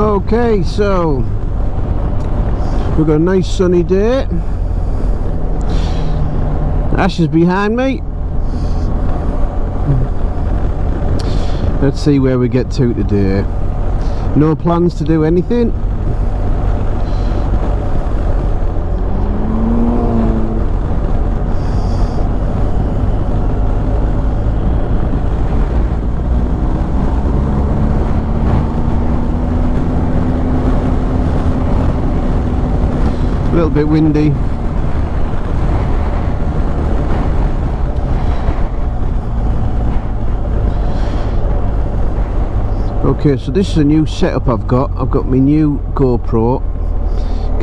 Okay, so we've got a nice sunny day. Ash is behind me. Let's see where we get to today. No plans to do anything. A little bit windy. Okay, so this is a new setup I've got. I've got my new GoPro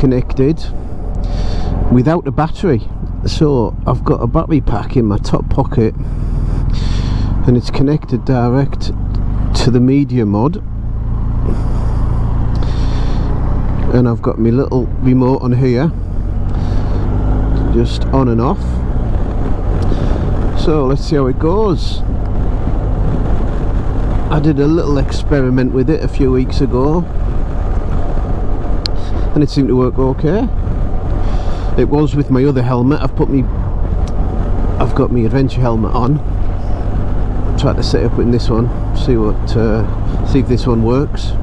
connected without a battery. So I've got a battery pack in my top pocket and it's connected direct to the media mod. And I've got my little remote on here, just on and off. So let's see how it goes. I did a little experiment with it a few weeks ago and it seemed to work okay. It was with my other helmet. I've got my adventure helmet on. Tried to set up in this one, see if this one works.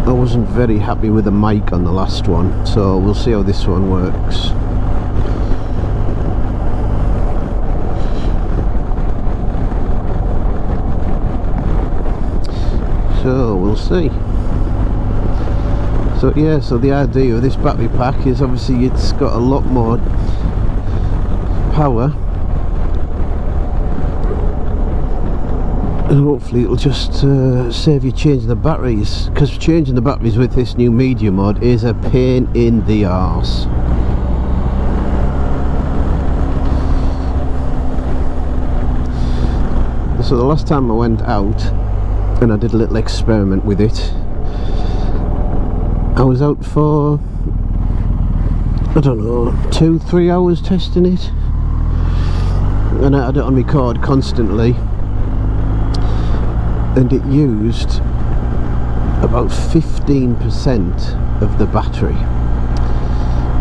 I wasn't very happy with the mic on the last one, so we'll see how this one works. So we'll see. So yeah, so the idea of this battery pack is obviously it's got a lot more power and hopefully it'll just save you changing the batteries, because changing the batteries with this new media mod is a pain in the arse. So the last time I went out and I did a little experiment with it, I was out for, I don't know, 2-3 hours testing it, and I had it on record constantly. And it used about 15% of the battery,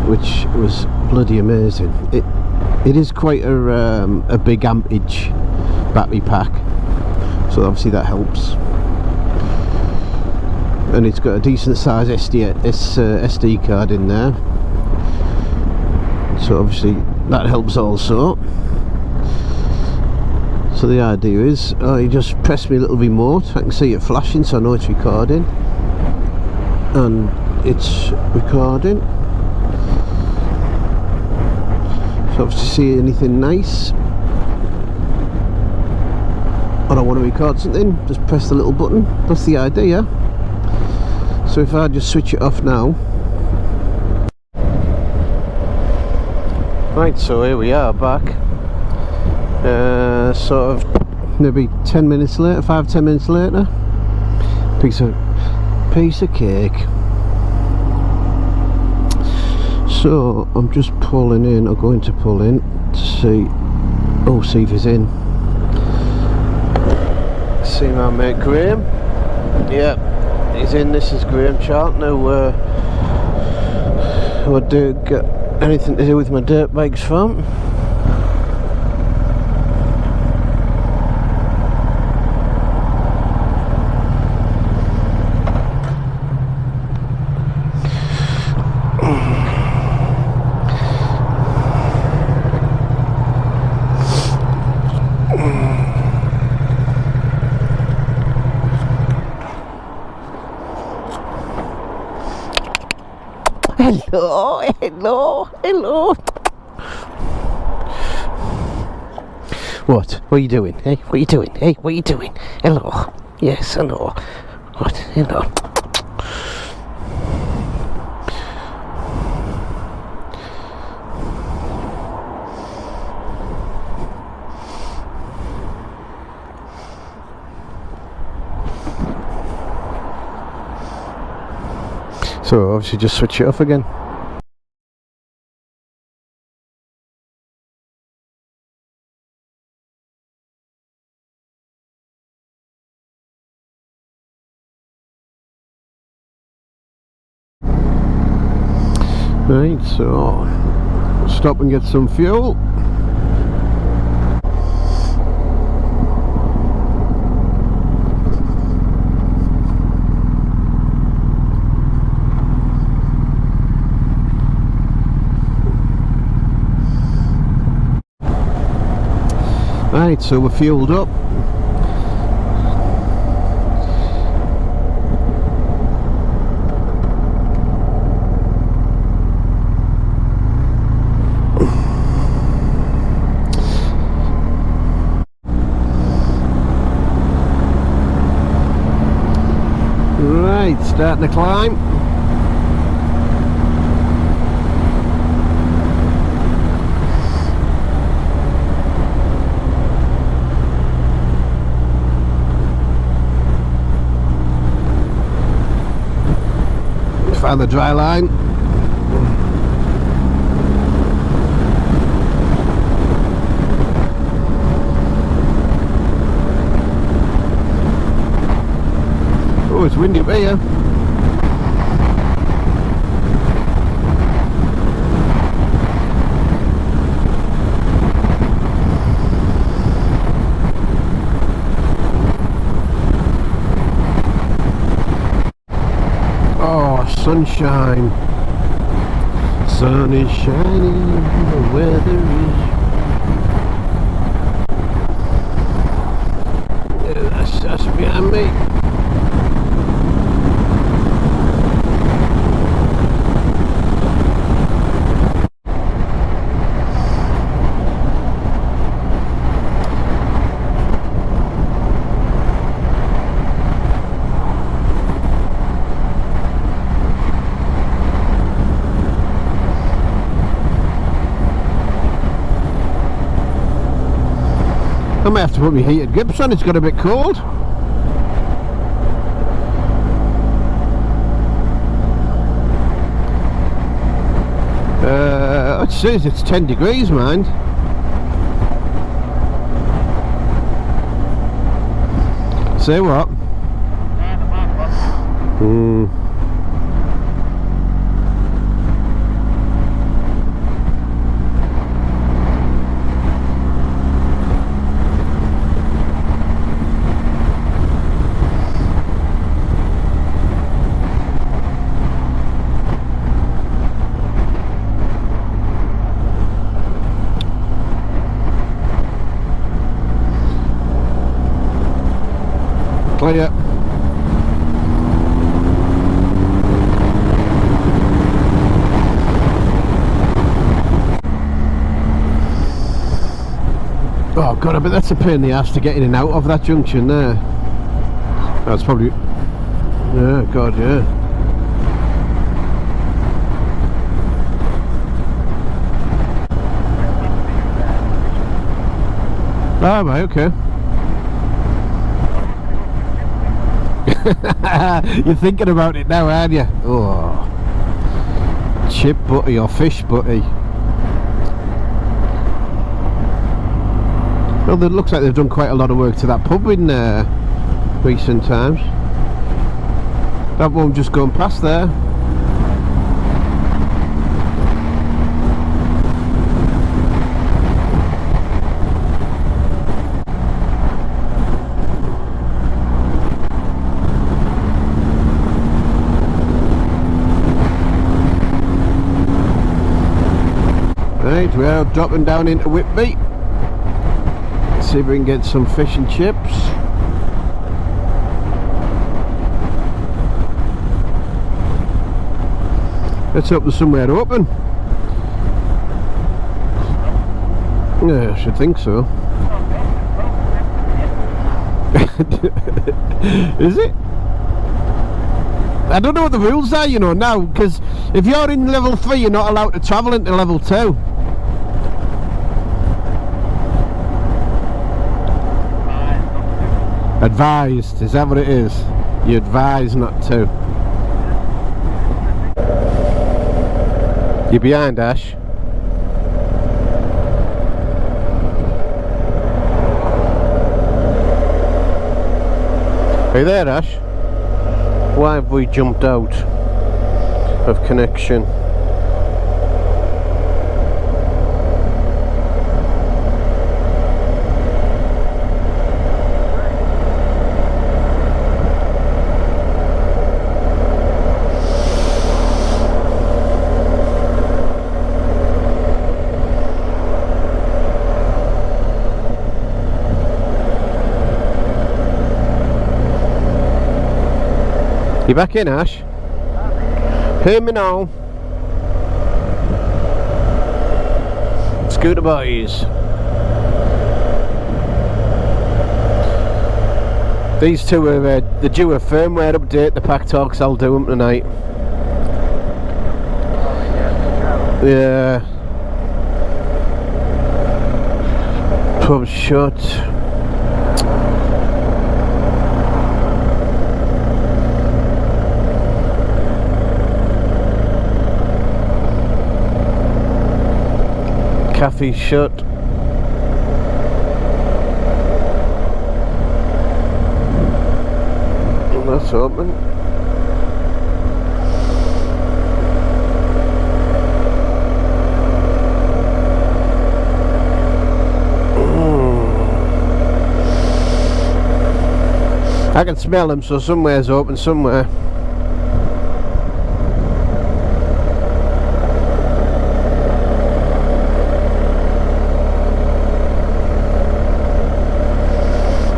which was bloody amazing. It is quite a big ampage battery pack, so obviously that helps. And it's got a decent size SD card in there, so obviously that helps also. So the idea is, you just press my little remote, I can see it flashing so I know it's recording, and it's recording. So obviously see anything nice, or I want to record something, just press the little button. That's the idea. So if I just switch it off now. Right, so here we are back. Sort of maybe 10 minutes later, 5-10 minutes later. Piece of cake. So I'm just pulling in, or going to pull in to see if he's in. See my mate Graham. Yeah, he's in. This is Graham Charlton, who I do get anything to do with my dirt bikes from. Hello. What are you doing? Hey, what are you doing? Hey, what are you doing? Hello. Yes, hello. What? Hello. So obviously just switch it off again. Right, so stop and get some fuel. Right, so we're fueled up. Right, starting to climb. Found the dry line. Oh, it's windy up here. Sunshine, sun is shining, the weather is, that's behind me. I may have to put my heated grips on, it's got a bit cold. It says it's 10 degrees, mind. Say what? Clear. Oh god, I bet that's a pain in the ass to get in and out of that junction there. That's probably... yeah, god, yeah. Ah, right, okay. You're thinking about it now, aren't you? Oh, chip butty or fish butty. Well, it looks like they've done quite a lot of work to that pub in recent times. That one just going past there. Right, we are dropping down into Whitby. Let's see if we can get some fish and chips. Let's hope there's somewhere open. Yeah, I should think so. Is it? I don't know what the rules are, you know, now, because if you're in level 3 you're not allowed to travel into level 2. Advised, is that what it is? You advise not to. You're behind, Ash. Are you there, Ash? Why have we jumped out of connection? You back in, Ash? Hear me now. Scooter boys. These two are the due a firmware update. The pack talks. I'll do them tonight. Yeah. Pub shut. Cafe shut. And that's open. I can smell them, so somewhere's open somewhere.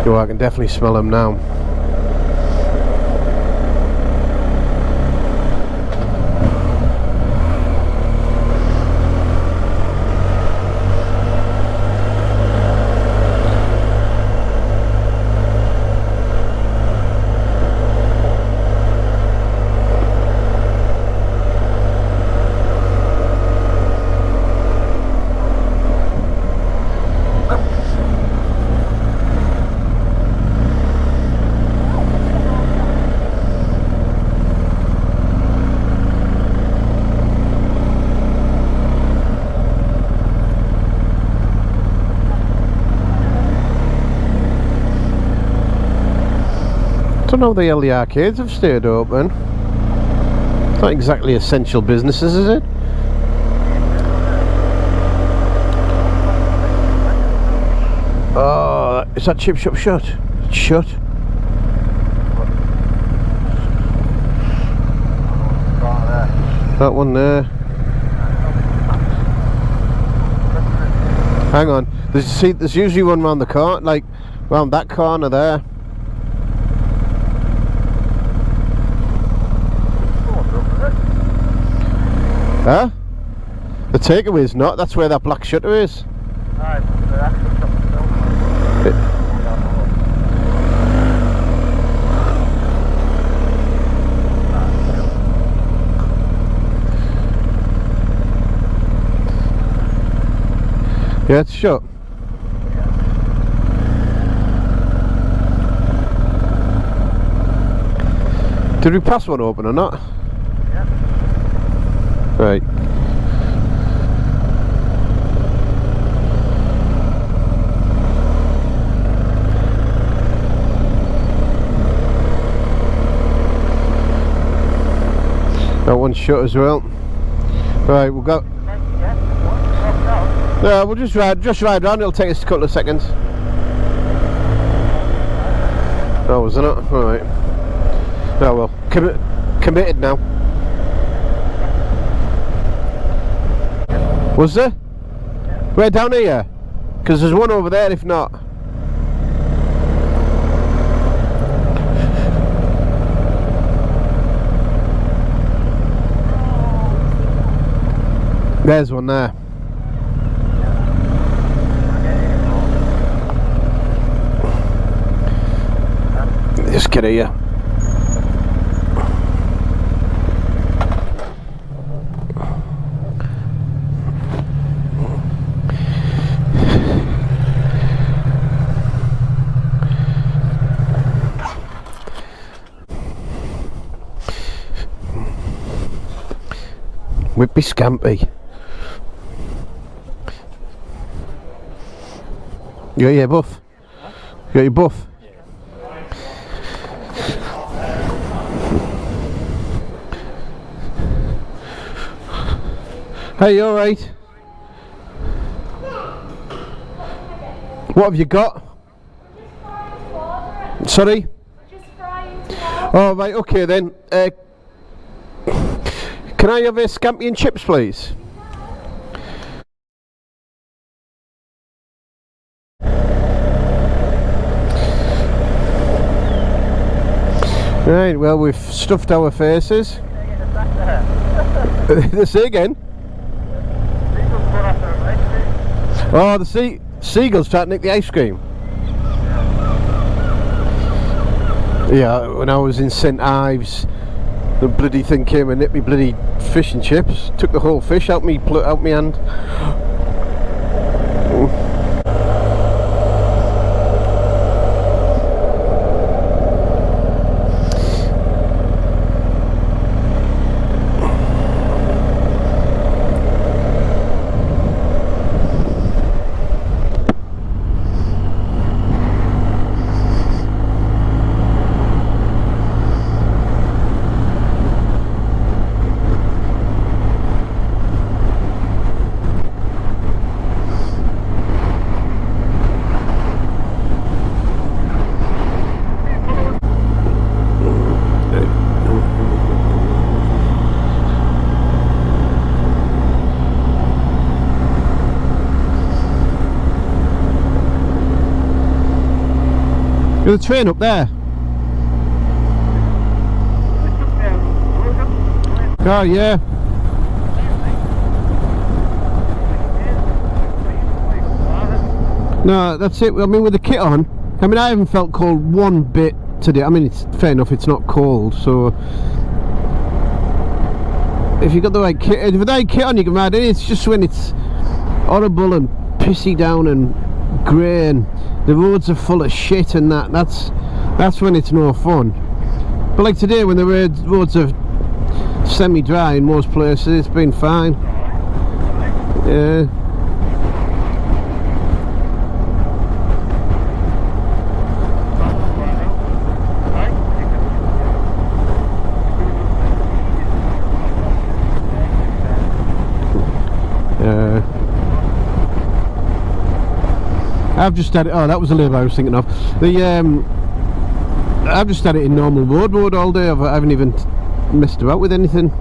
Oh, I can definitely smell them now. I don't know the hell the arcades have stayed open. It's not exactly essential businesses, is it? Oh, is that chip shop shut? It's shut. That one there. Hang on. There's usually one round the corner, like round that corner there. Huh? The takeaway's not, that's where that black shutter is. Yeah, it's shut. Did we pass one open or not? Right. That one's shut as well. Right, we'll go. Yeah, we'll just ride round. It'll take us a couple of seconds. Oh, was it not? All right. Oh well, committed now. Was there? Yeah. Where, down here? Because there's one over there if not. There's one there. Just get here. Whitby Scampy. You got your buff? You got your buff? Hey, you alright? What have you got? Sorry? Oh, right, okay then. Can I have a scampi and chips, please? Right, well, we've stuffed our faces. Say again? Oh, the seagulls trying to nick the ice cream. Yeah, when I was in St Ives, the bloody thing came and nipped me bloody fish and chips. Took the whole fish out me hand. There's a train up there. Oh yeah. No, that's it. I mean, with the kit on, I mean, I haven't felt cold one bit today. I mean, it's fair enough, it's not cold, so if you've got the right kit, with the right kit on, you can ride it. It's just when it's horrible and pissy down and grey and the roads are full of shit and that's when it's no fun. But like today, when the roads are semi-dry in most places, it's been fine. Yeah. I've just had it. Oh, that was the labour I was thinking of. I've just had it in normal road mode all day. I haven't even messed about with anything.